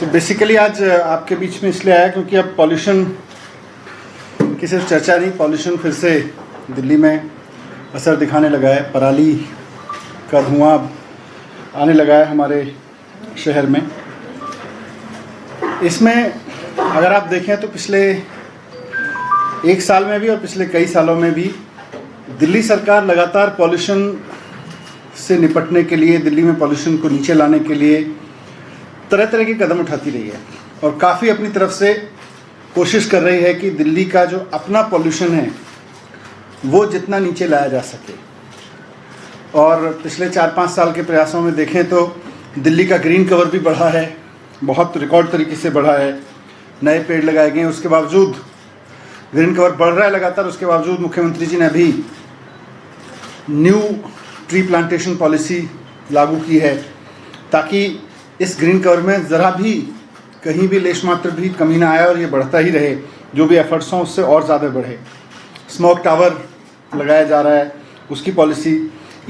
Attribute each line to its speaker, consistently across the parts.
Speaker 1: Basically आज आपके बीच में इसलिए आया क्योंकि अब पॉल्यूशन की सिर्फ चर्चा नहीं, पॉल्यूशन फिर से दिल्ली में असर दिखाने लगा है। पराली का धुआं आने लगा है हमारे शहर में। इसमें अगर आप देखें तो पिछले एक साल में भी और पिछले कई सालों में भी दिल्ली सरकार लगातार पॉल्यूशन से निपटने के लिए, दिल्ली में पॉल्यूशन को नीचे लाने के लिए तरह तरह के कदम उठाती रही है और काफ़ी अपनी तरफ से कोशिश कर रही है कि दिल्ली का जो अपना पॉल्यूशन है वो जितना नीचे लाया जा सके। और पिछले 4-5 साल के प्रयासों में देखें तो दिल्ली का ग्रीन कवर भी बढ़ा है, बहुत रिकॉर्ड तरीके से बढ़ा है। नए पेड़ लगाए गए, उसके बावजूद ग्रीन कवर बढ़ रहा है लगातार। उसके बावजूद मुख्यमंत्री जी ने अभी न्यू ट्री प्लांटेशन पॉलिसी लागू की है ताकि इस ग्रीन कवर में ज़रा भी कहीं भी लेश मात्र भी कमी ना आए और ये बढ़ता ही रहे। जो भी एफर्ट्स हों उससे और ज़्यादा बढ़े। स्मोक टावर लगाया जा रहा है, उसकी पॉलिसी,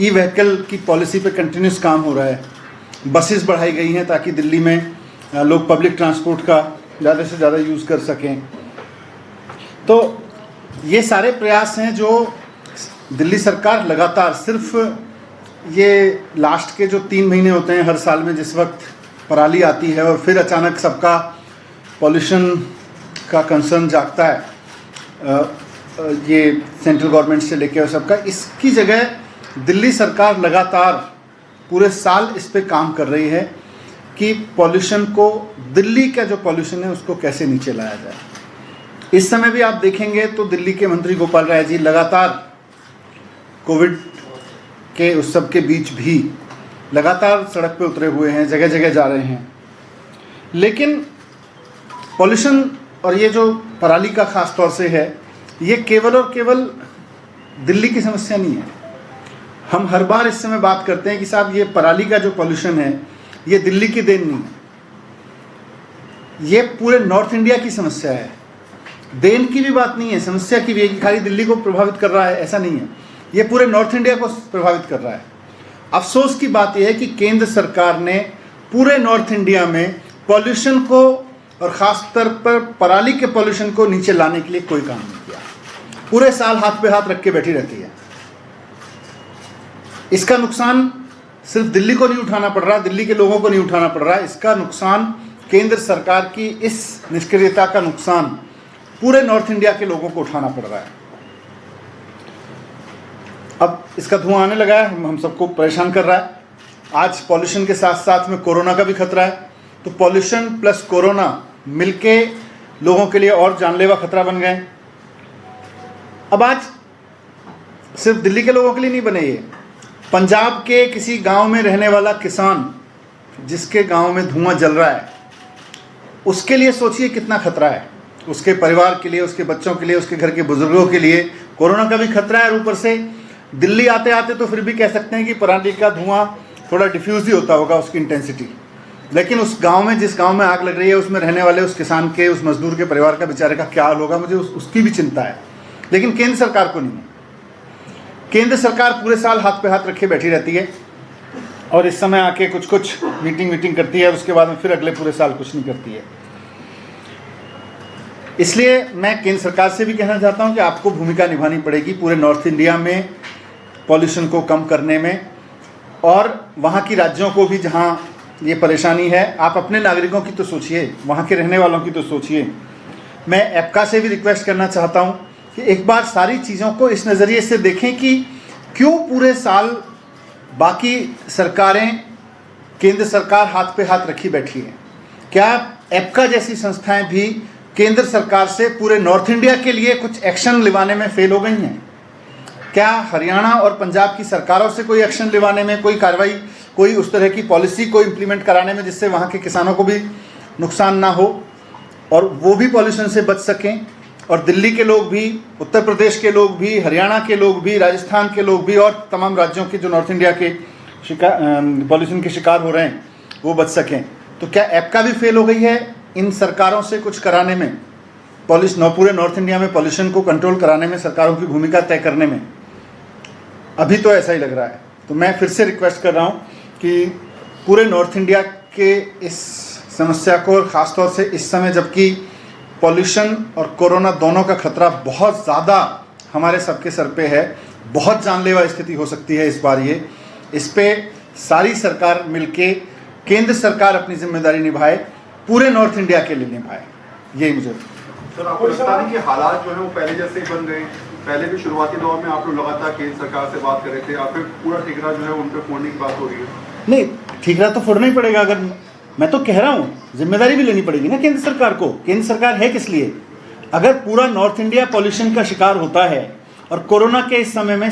Speaker 1: ई व्हीकल की पॉलिसी पे कंटिन्यूस काम हो रहा है। बसेस बढ़ाई गई हैं ताकि दिल्ली में लोग पब्लिक ट्रांसपोर्ट का ज़्यादा से ज़्यादा यूज़ कर सकें। तो ये सारे प्रयास हैं जो दिल्ली सरकार लगातार, सिर्फ ये लास्ट के जो 3 महीने होते हैं हर साल में, जिस वक्त पराली आती है और फिर अचानक सबका पॉल्यूशन का कंसर्न जागता है, ये सेंट्रल गवर्नमेंट से लेकर और सबका, इसकी जगह दिल्ली सरकार लगातार पूरे साल इस पे काम कर रही है कि पॉल्यूशन को, दिल्ली का जो पॉल्यूशन है उसको कैसे नीचे लाया जाए। इस समय भी आप देखेंगे तो दिल्ली के मंत्री गोपाल राय जी लगातार कोविड के उस सब के बीच भी लगातार सड़क पे उतरे हुए हैं, जगह जगह जा रहे हैं। लेकिन पॉल्यूशन और ये जो पराली का ख़ास तौर से है, ये केवल और केवल दिल्ली की समस्या नहीं है। हम हर बार इस समय बात करते हैं कि साहब ये पराली का जो पॉल्यूशन है ये दिल्ली की देन नहीं है, ये पूरे नॉर्थ इंडिया की समस्या है। देन की भी बात नहीं है, समस्या की भी है कि खाली दिल्ली को प्रभावित कर रहा है, ऐसा नहीं है, ये पूरे नॉर्थ इंडिया को प्रभावित कर रहा है। अफसोस की बात यह है कि केंद्र सरकार ने पूरे नॉर्थ इंडिया में पॉल्यूशन को और ख़ास तौर पर पराली के पॉल्यूशन को नीचे लाने के लिए कोई काम नहीं किया। पूरे साल हाथ पे हाथ रख के बैठी रहती है। इसका नुकसान सिर्फ दिल्ली को नहीं उठाना पड़ रहा, दिल्ली के लोगों को नहीं उठाना पड़ रहा, इसका नुकसान केंद्र सरकार की इस निष्क्रियता का नुकसान पूरे नॉर्थ इंडिया के लोगों को उठाना पड़ रहा है। अब इसका धुआं आने लगा है, हम सबको परेशान कर रहा है। आज पॉल्यूशन के साथ साथ में कोरोना का भी खतरा है, तो पॉल्यूशन प्लस कोरोना मिलके लोगों के लिए और जानलेवा खतरा बन गए। अब आज सिर्फ दिल्ली के लोगों के लिए नहीं बने ये, पंजाब के किसी गांव में रहने वाला किसान जिसके गांव में धुआं जल रहा है, उसके लिए सोचिए कितना खतरा है। उसके परिवार के लिए, उसके बच्चों के लिए, उसके घर के बुजुर्गों के लिए कोरोना का भी खतरा है। और ऊपर से दिल्ली आते आते तो फिर भी कह सकते हैं कि पराली का धुआं थोड़ा डिफ्यूज़ ही होता होगा उसकी इंटेंसिटी, लेकिन उस गांव में, जिस गांव में आग लग रही है, उसमें रहने वाले उस किसान के, उस मजदूर के परिवार का, बेचारे का क्या हाल होगा, मुझे उसकी भी चिंता है। लेकिन केंद्र सरकार को नहीं है। केंद्र सरकार पूरे साल हाथ पे हाथ रखे बैठी रहती है और इस समय आके कुछ मीटिंग करती है और उसके बाद में फिर अगले पूरे साल कुछ नहीं करती है। इसलिए मैं केंद्र सरकार से भी कहना चाहता हूं कि आपको भूमिका निभानी पड़ेगी पूरे नॉर्थ इंडिया में पॉल्यूशन को कम करने में, और वहाँ की राज्यों को भी जहाँ ये परेशानी है, आप अपने नागरिकों की तो सोचिए, वहाँ के रहने वालों की तो सोचिए। मैं एप्का से भी रिक्वेस्ट करना चाहता हूँ कि एक बार सारी चीज़ों को इस नज़रिए से देखें कि क्यों पूरे साल बाकी सरकारें, केंद्र सरकार हाथ पे हाथ रखी बैठी है। क्या एप्का जैसी संस्थाएं भी केंद्र सरकार से पूरे नॉर्थ इंडिया के लिए कुछ एक्शन लिवाने में फेल हो गई हैं? क्या हरियाणा और पंजाब की सरकारों से कोई एक्शन लिवाने में, कोई कार्रवाई, कोई उस तरह की पॉलिसी को इम्प्लीमेंट कराने में जिससे वहाँ के किसानों को भी नुकसान ना हो और वो भी पॉल्यूशन से बच सकें, और दिल्ली के लोग भी, उत्तर प्रदेश के लोग भी, हरियाणा के लोग भी, राजस्थान के लोग भी और तमाम राज्यों के जो नॉर्थ इंडिया के पॉल्यूशन के शिकार हो रहे हैं वो बच सकें? तो क्या एप्का भी फेल हो गई है इन सरकारों से कुछ कराने में, पूरे नॉर्थ इंडिया में पॉल्यूशन को कंट्रोल कराने में सरकारों की भूमिका तय करने में? अभी तो ऐसा ही लग रहा है। तो मैं फिर से रिक्वेस्ट कर रहा हूँ कि पूरे नॉर्थ इंडिया के इस समस्या को, ख़ासतौर से इस समय जबकि पॉल्यूशन और कोरोना दोनों का खतरा बहुत ज़्यादा हमारे सबके सर पे है, बहुत जानलेवा स्थिति हो सकती है इस बार ये। इस पे सारी सरकार मिलके, केंद्र सरकार अपनी जिम्मेदारी निभाए, पूरे नॉर्थ इंडिया के लिए निभाए, यही मुझे।
Speaker 2: सर, आपको लगता नहीं कि हालात जो है वो पहले जैसे ही बन गए? पहले भी शुरुआती दौर में आप लोग लगातार केंद्र सरकार से बात कर रहे थे, आप फिर पूरा ठिकरा जो है उन पर फोड़ने की बात हो रही है।
Speaker 1: नहीं, ठिकरा तो फोड़ना ही पड़ेगा। अगर मैं तो कह रहा हूँ जिम्मेदारी भी लेनी पड़ेगी ना केंद्र सरकार को। केंद्र सरकार है किस लिए? अगर पूरा नॉर्थ इंडिया पॉल्यूशन का शिकार होता है और कोरोना के इस समय में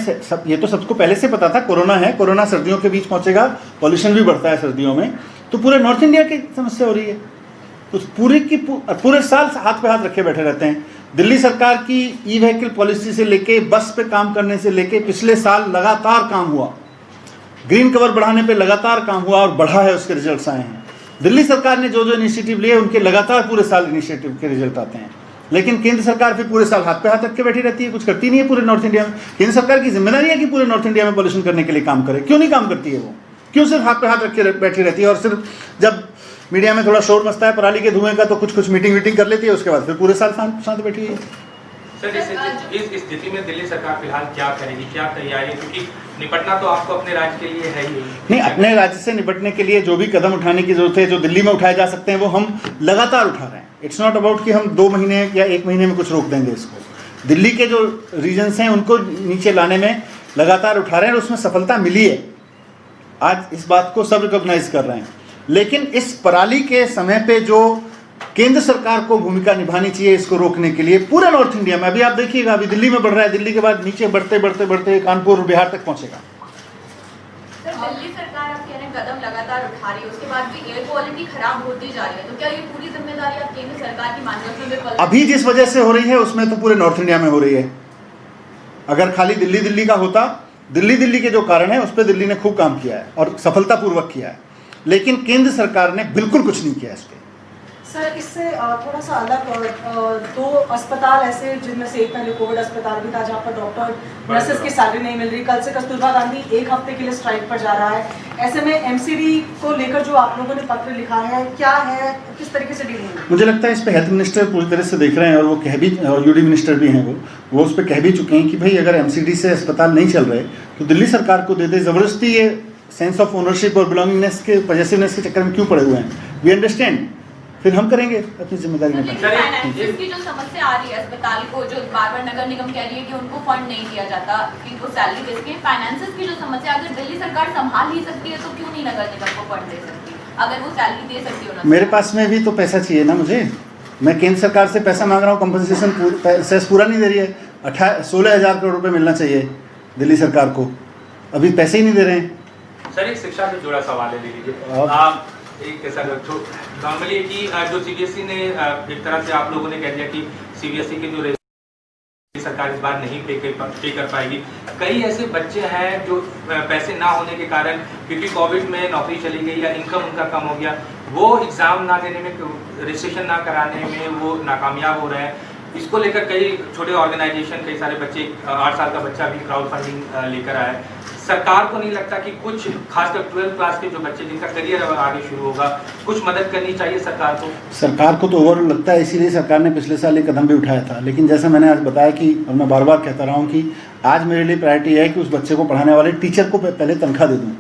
Speaker 1: ये तो सबको पहले से पता था कोरोना है, कोरोना सर्दियों के बीच पहुंचेगा, पॉल्यूशन भी बढ़ता है सर्दियों में, तो पूरे नॉर्थ इंडिया की समस्या हो रही है। तो पूरे साल हाथ पे हाथ रखे बैठे रहते हैं। दिल्ली सरकार की ई व्हीकल पॉलिसी से लेके, बस पे काम करने से लेके पिछले साल लगातार काम हुआ, ग्रीन कवर बढ़ाने पे लगातार काम हुआ और बढ़ा है, उसके रिजल्ट्स आए हैं। दिल्ली सरकार ने जो जो इनिशिएटिव लिए उनके लगातार पूरे साल इनिशिएटिव के रिजल्ट आते हैं। लेकिन केंद्र सरकार फिर पूरे साल हाथ पे हाथ रख के बैठी रहती है, कुछ करती नहीं है पूरे नॉर्थ इंडिया में। केंद्र सरकार की जिम्मेदारी है कि पूरे नॉर्थ इंडिया में पॉल्यूशन करने के लिए काम करे, क्यों नहीं काम करती है वो? क्यों सिर्फ हाथ पे हाथ रख के बैठी रहती है? और सिर्फ जब मीडिया में थोड़ा शोर मचता है पराली के धुएं का तो कुछ मीटिंग कर लेती है, उसके बाद फिर पूरे साल शांत बैठी है।
Speaker 3: सर, इस स्थिति में दिल्ली सरकार फिलहाल क्या करेगी, क्या तैयारी है? क्योंकि निपटना तो आपको अपने राज्य के लिए है ही
Speaker 1: नहीं। अपने राज्य से निपटने के लिए जो भी कदम उठाने की जरूरत है, जो दिल्ली में उठाए जा सकते हैं, वो हम लगातार उठा रहे हैं। इट्स नॉट अबाउट कि हम 2 महीने या 1 महीने में कुछ रोक देंगे इसको। दिल्ली के जो रीजन्स हैं उनको नीचे लाने में लगातार उठा रहे हैं और उसमें सफलता मिली है। आज इस बात को सब रिकॉग्नाइज कर रहे हैं। लेकिन इस पराली के समय पे जो केंद्र सरकार को भूमिका निभानी चाहिए इसको रोकने के लिए पूरे नॉर्थ इंडिया में, अभी आप देखिएगा, अभी दिल्ली में बढ़ रहा है, दिल्ली के बाद नीचे बढ़ते बढ़ते बढ़ते कानपुर बिहार तक पहुंचेगा।
Speaker 4: सर, दिल्ली सरकार आप कह रहे हैं कदम लगातार उठा रही है, उसके बाद भी एयर क्वालिटी खराब होती जा रही है, तो क्या ये पूरी जिम्मेदारी आप केंद्र सरकार की मानते हैं?
Speaker 1: अभी जिस वजह से हो रही है उसमें तो पूरे नॉर्थ इंडिया में हो रही है। अगर खाली दिल्ली का होता, दिल्ली के जो कारण है उस पर दिल्ली ने खूब काम किया है और सफलतापूर्वक किया है, लेकिन केंद्र सरकार ने बिल्कुल कुछ नहीं किया इस पर।
Speaker 5: सर, इससे थोड़ा सा अलग 2 अस्पताल ऐसे जिनमें से एक पहले कोविड अस्पताल भी था जहाँ पर डॉक्टर नर्सेस की सैलरी नहीं मिल रही। कल से कस्तूरबा गांधी 1 हफ्ते के लिए स्ट्राइक पर जा रहा है। ऐसे में एमसीडी को लेकर जो आप लोगों ने पत्र लिखा है, क्या है, किस तरीके से डील होगी?
Speaker 1: मुझे लगता है इस पर हेल्थ मिनिस्टर पूरी तरह से देख रहे हैं और वो कह भी, और यूडी मिनिस्टर भी हैं, वो उस पर कह भी चुके हैं कि भाई अगर एमसीडी से अस्पताल नहीं चल रहे तो दिल्ली सरकार को दे दे। ज़बरदस्ती ये सेंस ऑफ ओनरशिप और बिलोंगिंगनेस के, पॉजिटिवनेस के चक्कर में क्यों पड़े हुए हैं? वी अंडरस्टैंड, फिर हम करेंगे अपनी जिम्मेदारी में।
Speaker 4: फाइनेंसिस की जो समस्या आ रही है अस्पताल को, जो बार-बार नगर निगम कह रही है कि उनको फंड नहीं दिया जाता, कि वो सैलरी दे सके, फाइनेंसिस की जो समस्या अगर दिल्ली सरकार संभाल ही सकती है तो क्यों नहीं नगर निगम को फंड दे सकती? अगर वो सैलरी दे सकती है,
Speaker 1: मेरे पास में भी तो पैसा चाहिए ना मुझे। मैं केंद्र सरकार से पैसा मांग रहा हूँ, कंपनसेशन पूरा नहीं दे रही है। 16,000 करोड़ रुपये मिलना चाहिए दिल्ली सरकार को, अभी पैसे ही नहीं दे रहे हैं।
Speaker 3: सर, एक शिक्षा से जुड़ा सवाल है, ले लीजिए एक सर, नॉर्मली कि जो सीबीएसई ने एक तरह से आप लोगों ने कह दिया कि सीबीएसई के जो सरकार इस बार नहीं पे कर पाएगी। कई ऐसे बच्चे हैं जो पैसे ना होने के कारण, क्योंकि कोविड में नौकरी चली गई या इनकम उनका कम हो गया, वो एग्ज़ाम ना देने में, रजिस्ट्रेशन ना कराने में वो नाकामयाब हो रहे हैं। इसको लेकर कई छोटे ऑर्गेनाइजेशन, कई सारे बच्चे, 8 साल का बच्चा भी क्राउड फंडिंग लेकर आया। सरकार को नहीं लगता कि कुछ खासकर 12th क्लास के जो बच्चे जिनका करियर आगे शुरू होगा, कुछ मदद करनी चाहिए सरकार को? सरकार को तो ओवरऑल लगता है, इसीलिए सरकार ने पिछले साल एक कदम भी उठाया था। लेकिन जैसा मैंने आज बताया कि, और मैं बार बार कहता रहा हूँ कि आज मेरे लिए प्रायोरिटी है कि उस बच्चे को पढ़ाने वाले टीचर को पहले तनख्वाह दे दूँ।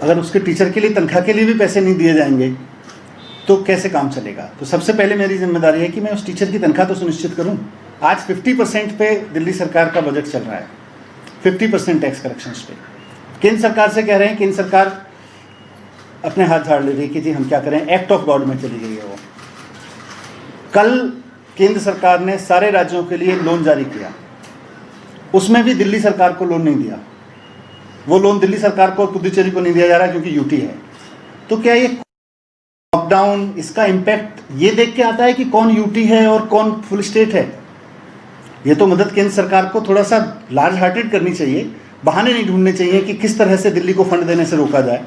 Speaker 3: अगर उसके टीचर के लिए तनख्वाह के लिए भी पैसे नहीं दिए जाएंगे तो कैसे काम चलेगा? तो सबसे पहले मेरी जिम्मेदारी है कि मैं उस टीचर की तनख्वाह तो सुनिश्चित करूँ। आज 50% पे दिल्ली सरकार का बजट चल रहा है, 50% टैक्स करेक्शंस पे। केंद्र सरकार से कह रहे हैं, केंद्र सरकार अपने हाथ झाड़ ले रही है कि जी हम क्या करें, एक्ट ऑफ गॉड में चली गई है वो। कल केंद्र सरकार ने सारे राज्यों के लिए लोन जारी किया, उसमें भी दिल्ली सरकार को लोन नहीं दिया। वो लोन दिल्ली सरकार को और पुदुचेरी को नहीं दिया जा रहा क्योंकि यूटी है। तो क्या ये लॉकडाउन, इसका इम्पैक्ट ये देख के आता है कि कौन यूटी है और कौन फुल स्टेट है? ये तो मदद केंद्र सरकार को थोड़ा सा लार्ज हार्टेड करनी चाहिए, बहाने नहीं ढूंढने चाहिए कि किस तरह से दिल्ली को फंड देने से रोका जाए।